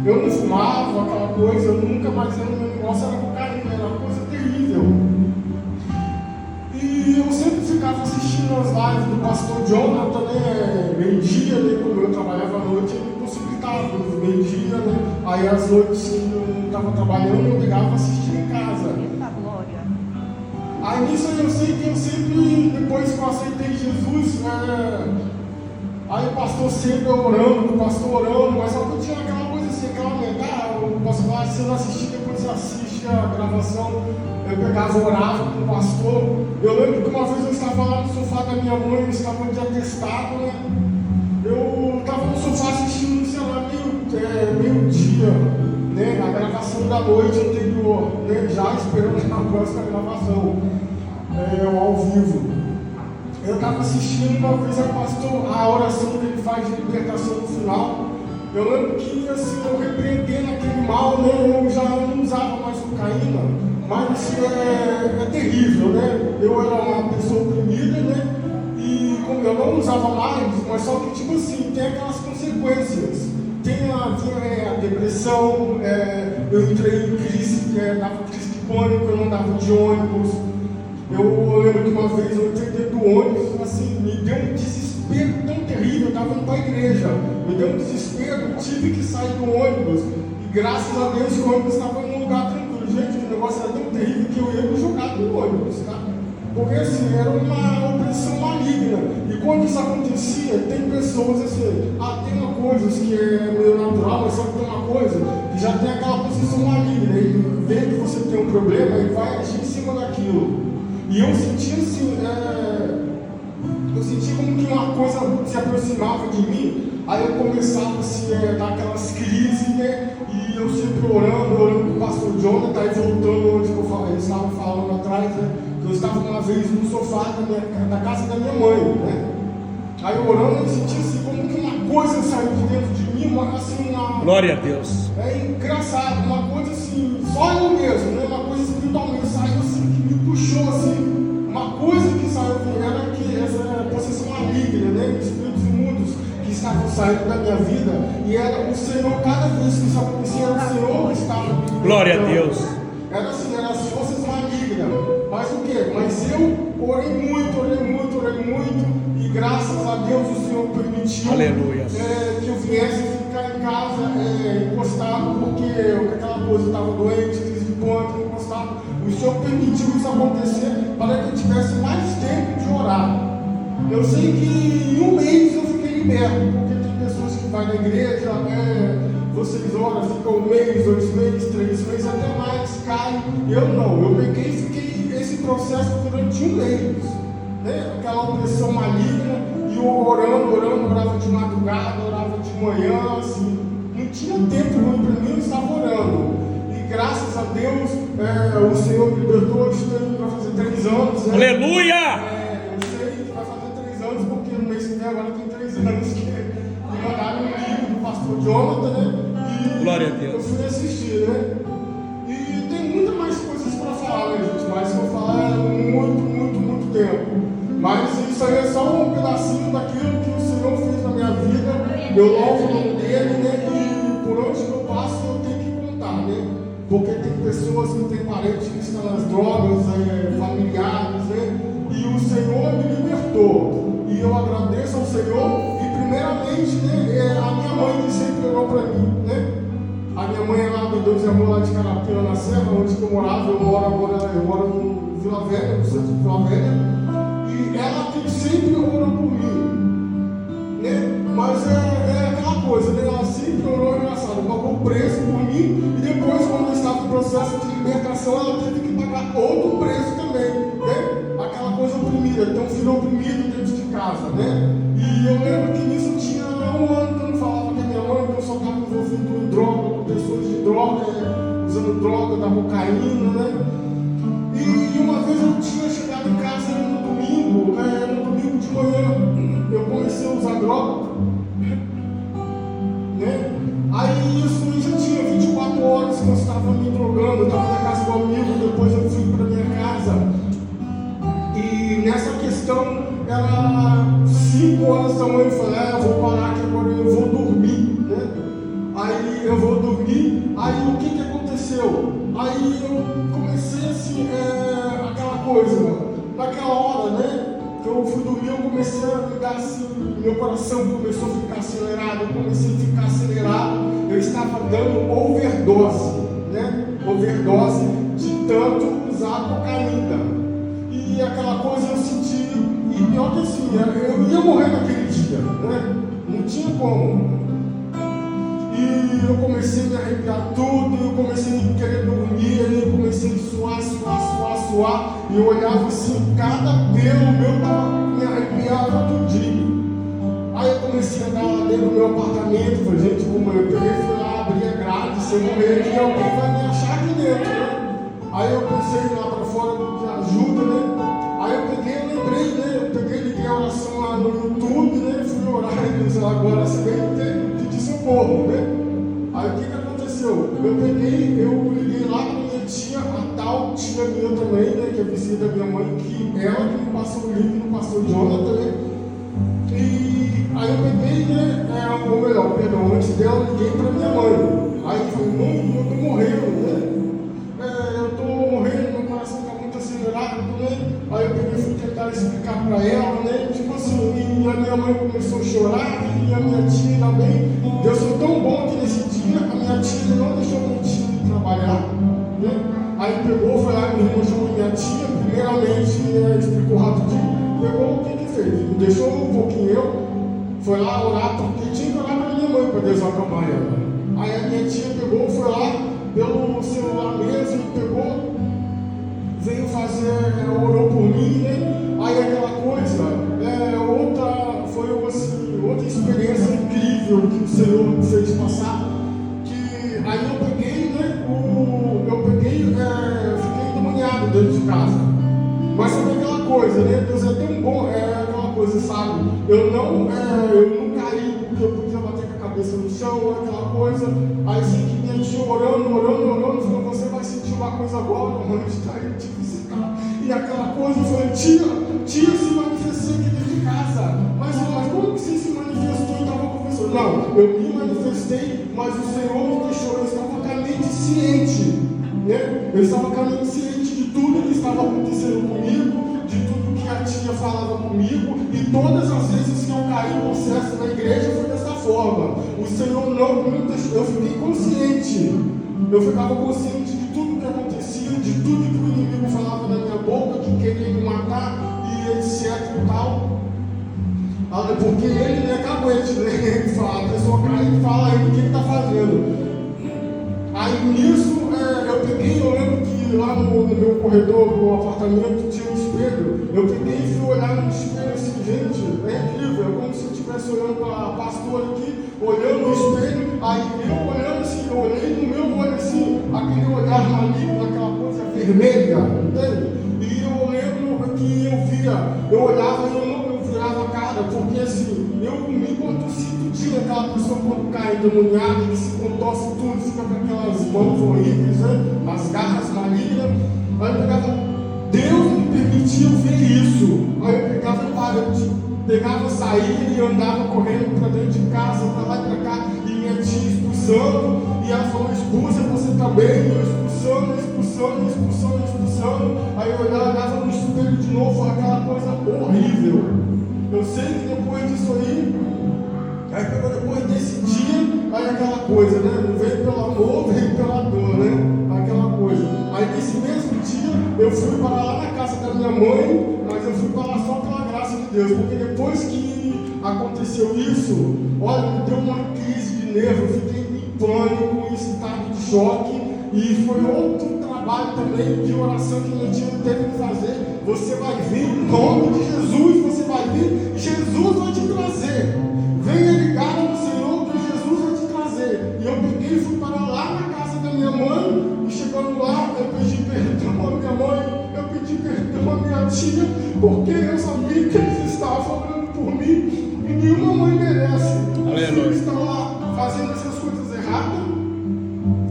Eu não fumava, aquela coisa, eu nunca mais ia no meu negócio, era cocaína, era uma coisa terrível. E eu sempre ficava assistindo as lives do pastor Jonathan, né, meio-dia, né, como eu trabalhava à noite, ele me possibilitava, meio-dia, né, aí as noites que eu estava trabalhando, eu pegava e assistia em casa. Eita glória! Aí nisso eu sei que eu sempre, depois que eu aceitei Jesus, aí o pastor sempre orando, mas só que eu tinha aquela coisa assim, aquela medalha, o pastor lá, se eu não assistir, depois você assiste a gravação, eu pegava, orava com o pastor. Eu lembro que uma vez eu estava lá no sofá da minha mãe, eu estava de atestado, né? Eu estava no sofá assistindo, sei lá, meio-dia, né? A gravação da noite anterior, né? Já esperando a próxima gravação, ao vivo. Eu estava assistindo uma vez a oração que ele faz de libertação no final. Eu lembro que assim, eu repreendendo aquele mal, né? Eu já não usava mais cocaína, mas é terrível, né? Eu era uma pessoa oprimida, né? E como eu não usava mais, mas só que tipo assim, tem aquelas consequências. Tem a depressão, eu entrei em crise, dava crise de pânico, eu não andava de ônibus. Eu lembro que uma vez eu entrei dentro do ônibus, assim, me deu um desespero tão terrível, eu estava indo para a igreja, me deu um desespero, tive que sair do ônibus, e graças a Deus o ônibus estava em um lugar tranquilo. Gente, o negócio era tão terrível que eu ia me jogar do ônibus, tá? Porque assim, era uma opressão maligna, e quando isso acontecia, tem pessoas assim, tem uma coisa que é meio natural, mas só que tem uma coisa que já tem aquela posição maligna, e vê que você tem um problema e vai agir em cima daquilo. E eu senti assim, eu senti como que uma coisa se aproximava de mim, aí eu começava assim, a dar aquelas crises, né? E eu sempre orando com o pastor Jonathan, aí voltando onde eu estava falando atrás, né? Eu estava uma vez no sofá da casa da minha mãe, né? Aí orando, eu senti assim, como que uma coisa saiu de dentro de mim, assim, glória a Deus. É engraçado, uma coisa assim, só eu mesmo, né? Uma coisa espiritualmente saiu assim, que me puxou assim, uma coisa que saiu, era que essa possessão maligna, né? Espíritos imundos que estavam saindo da minha vida, e era o Senhor, cada vez que isso acontecia, era o Senhor que estava me glória a Deus. Era assim, eram as forças malignas. Mas o quê? Mas eu orei muito, e graças a Deus o Senhor permitiu, aleluia, que eu viesse ficar em casa encostado, porque aquela coisa, eu estava doente, crise de pânico, encostado. O Senhor permitiu isso acontecer para que eu tivesse mais tempo de orar. Eu sei que em um mês eu fiquei liberto, porque tem pessoas que vão na igreja, vocês oram, ficam 1 mês, 2 meses, 3 meses, até mais, caem. Eu não, eu peguei e fiquei esse processo durante 1 mês, né? Aquela opressão maligna, e eu orando, orava de madrugada, orava de manhã, assim, não tinha tempo ruim para mim, eu estava orando. E graças a Deus, o Senhor me libertou, estou indo para fazer 3 anos. Né? Aleluia! Eu sei que vai fazer 3 anos, porque no mês que vem agora tem 3 anos que me mandaram um livro do pastor Jonathan, né? E glória a Deus. eu fui assistir, né? E tem muitas mais coisas para falar, né, gente? Mas se eu falar muito tempo. Mas isso aí é só um pedacinho daquilo que o Senhor fez na minha vida. Eu louvo o nome dele, né? E por onde eu passo eu tenho que contar, né? Porque tem pessoas que têm parentes que estão nas drogas, familiares, né? E o Senhor me libertou. E eu agradeço ao Senhor. E primeiramente, né, a minha mãe que sempre orou para mim, né? A minha mãe é lá do Deus e Amor lá de Carapina, na Serra, onde eu morava. Eu moro no Vila Velha, no centro de Vila Velha. E ela que sempre orou por mim, né? Mas é aquela coisa, né? Ela sempre orou, engraçado, pagou o preço por mim, e depois, quando eu estava no processo de libertação, ela teve que pagar outro preço também, né? Aquela coisa oprimida, ter um filho oprimido dentro de casa, né? E eu lembro que nisso tinha 1 ano que eu não falava com a minha mãe, que eu só estava envolvido em droga, com pessoas de droga, usando droga, da cocaína, né? E uma vez eu tinha chegado em casa no domingo de manhã, eu comecei a usar droga, né? Aí isso eu já tinha 24 horas que eu estava me drogando, eu estava na casa do amigo, depois eu fui para minha casa. E nessa questão, era 5 horas da manhã, eu falei, eu vou parar aqui agora, eu vou dormir, né? Aí eu eu vou dormir. Aí o que aconteceu? Aí eu comecei assim, aquela coisa, naquela hora, né? Que eu fui dormir, eu comecei a ligar assim, meu coração começou a ficar acelerado, eu comecei a ficar acelerado, eu estava dando overdose, né? Overdose de tanto usar cocaína. E aquela coisa eu senti, e pior que assim, eu ia morrer naquele dia, né? Não tinha como. E eu comecei a me arrepiar tudo, eu comecei a querer dormir, eu comecei a suar, e eu olhava assim, cada pelo meu me arrepiava tudinho. Aí eu comecei a andar lá dentro do meu apartamento, falei, gente, como eu peguei, fui lá, abri a grade, se eu morrer aqui, alguém vai me achar aqui dentro, né? Aí eu pensei lá para fora de ajuda, né? Aí eu lembrei, né? Liguei a oração lá no YouTube, né? Fui orar e disse, agora você vem pedir socorro, né? Aí o que aconteceu? Eu liguei lá para minha tia, a tal tia minha também, né? Que é vizinha da minha mãe, que ela que me passou o link, me passou o Jonathan, né? E aí eu peguei, né? Ou melhor, perdão, antes dela, eu liguei para minha mãe. Aí eu falei, mãe, eu tô morrendo, né? Eu tô morrendo, meu coração tá muito acelerado, né? Aí eu peguei e fui tentar explicar para ela, né? Tipo assim, e a minha mãe começou a chorar, e a minha tia também. Deus foi tão bom que nesse dia a minha tia não deixou a minha tia trabalhar, né? Aí pegou, foi lá, minha irmã chamou minha tia, primeiramente, explicou rapidinho, pegou o que fez? Me deixou um pouquinho eu, foi lá orar, porque tinha que orar para minha mãe, para Deus acalmar ela. Aí a minha tia pegou, foi lá, pelo celular mesmo, pegou, veio fazer, orou por mim, né? Aí aquela coisa, outra experiência incrível que o Senhor me fez passar, que aí eu peguei, né? Fiquei endemoniado dentro de casa. Mas sabe aquela coisa, né? Deus é tão bom, aquela coisa, sabe? Eu não caí porque eu podia bater com a cabeça no chão, aquela coisa. Aí assim que minha tia orando, falou, você vai sentir uma coisa agora, antes de ir te visitar. E aquela coisa, eu falei, tia se manifestou aqui dentro de casa. Mas como que você se manifestou e estava confessando? Não, eu me manifestei, mas o Senhor me deixou, eu estava com a mente ciente, né? Eu estava com a mente ciente de tudo que estava acontecendo comigo, de tudo que a tia falava comigo, e todas as vezes que eu caí no processo na igreja foi dessa forma. O Senhor não me deixou, eu fiquei consciente, eu ficava consciente de tudo que acontecia, de tudo que o inimigo falava na minha boca, que queria me matar, e etc e tal. Porque ele não é caguete, né? Ele fala, a pessoa cai e fala aí o que ele está fazendo. Aí nisso, eu lembro que lá no meu corredor do apartamento tinha um espelho. Eu peguei e fui olhar no espelho assim, gente, é incrível, é como se eu estivesse olhando para a pastora aqui, olhando no espelho, aí eu olhando assim, eu olhei no meu olho assim, aquele olhar maligno, aquela coisa vermelha, entende? E eu lembro que eu olhava e eu virava a cara, porque assim, eu me contorci tudinho, aquela pessoa quando cai endemoniada, que se contorce tudo, fica com aquelas mãos horríveis, né? As garras malignas. Aí eu pegava, Deus me permitiu ver isso. Aí eu pegava, saía e andava correndo para dentro de casa, para lá e para cá, e minha tia expulsando, e ela falou, expulsa você também, e eu expulsando. Aí eu olhava no espelho de novo, aquela coisa horrível. Eu sei que depois disso aí depois desse dia, aí aquela coisa, né? Não veio pelo amor, veio pela dor, né? Aquela coisa. Aí nesse mesmo dia, eu fui para lá na casa da minha mãe, mas eu fui para lá só pela graça de Deus, porque depois que aconteceu isso, olha, me deu uma crise de nervo, eu fiquei em pânico, em estado de choque, e foi outro trabalho também de oração que minha tia teve que fazer. Você vai vir em nome de Jesus, você vai vir, Jesus vai te trazer. Venha ligado no Senhor que Jesus vai te trazer. E eu peguei e fui para lá na casa da minha mãe, e chegando lá, eu pedi perdão à minha mãe, eu pedi perdão à minha tia, porque eu sabia que eles estavam orando por mim, e nenhuma mãe merece. Eles estão lá fazendo essas coisas erradas.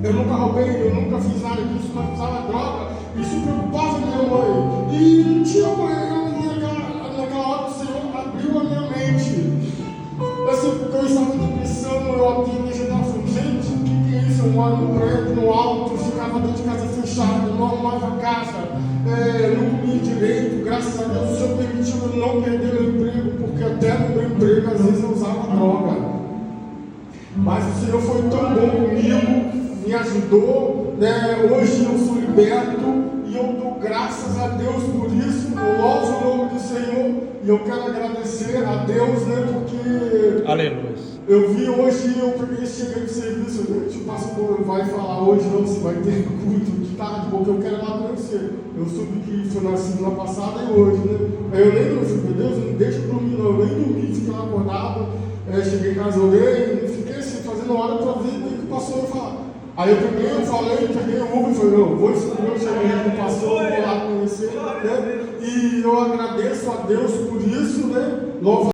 Eu nunca roubei, eu nunca fiz nada disso, não usava droga. Isso preocupava minha mãe. E não tinha naquela hora o Senhor abriu a minha mente. Assim, porque eu estava em depressão, eu abri a minha janela e falei, gente, o que é eu moro no prédio, no alto, ficava dentro de casa fechada, não arrumava casa, não comia direito. Graças a Deus o Senhor permitiu eu não perder meu emprego, porque até no meu emprego às vezes eu usava droga. Mas o Senhor foi tão bom comigo, me ajudou, né? Hoje eu sou liberto e eu dou graças a Deus por isso. Eu louvo o nome do Senhor e eu quero agradecer a Deus, né? Porque Aleluia. eu vi hoje, eu cheguei do serviço, o pastor vai falar hoje não, se vai ter culto de tarde, porque eu quero lá conhecer. Eu soube que foi na semana passada e hoje, né? Aí eu nem dormi, meu Deus, não deixa dormir não, eu nem dormi, fiquei lá acordado, cheguei em casa, orei, fiquei assim, fazendo hora para ver o que o pastor ia falar. Aí eu peguei o Uber e falei, não, vou chegar no pastor, vou lá conhecer, né? E eu agradeço a Deus por isso, né?